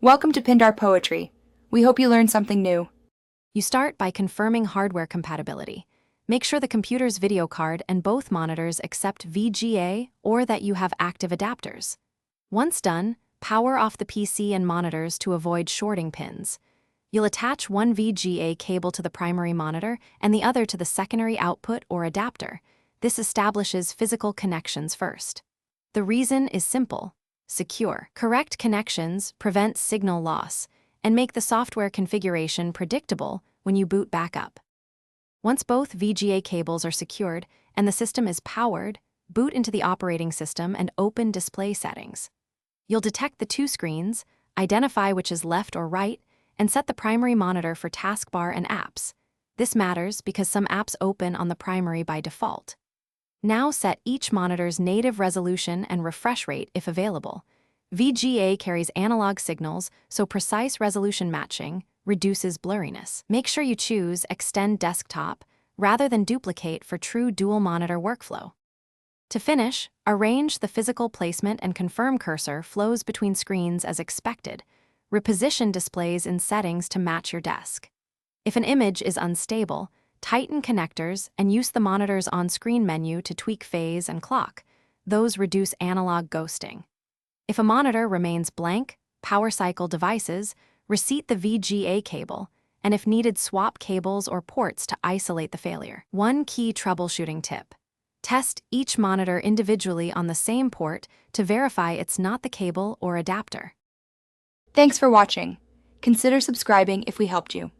Welcome to Pindar Poetry. We hope you learned something new. You start by confirming hardware compatibility. Make sure the computer's video card and both monitors accept VGA or that you have active adapters. Once done, power off the PC and monitors to avoid shorting pins. You'll attach one VGA cable to the primary monitor and the other to the secondary output or adapter. This establishes physical connections first. The reason is simple: secure. Correct connections prevent signal loss and make the software configuration predictable when you boot back up. Once both VGA cables are secured and the system is powered, boot into the operating system and open display settings. You'll detect the two screens, identify which is left or right, and set the primary monitor for taskbar and apps. This matters because some apps open on the primary by default. Now set each monitor's native resolution and refresh rate if available. VGA carries analog signals, so precise resolution matching reduces blurriness. Make sure you choose Extend Desktop rather than Duplicate for true dual-monitor workflow. To finish, arrange the physical placement and confirm cursor flows between screens as expected. Reposition displays in settings to match your desk. If an image is unstable, tighten connectors and use the monitor's on-screen menu to tweak phase and clock. Those reduce analog ghosting. If a monitor remains blank, power cycle devices, reseat the VGA cable, and if needed, swap cables or ports to isolate the failure. One key troubleshooting tip: test each monitor individually on the same port to verify it's not the cable or adapter. Thanks for watching. Consider subscribing if we helped you.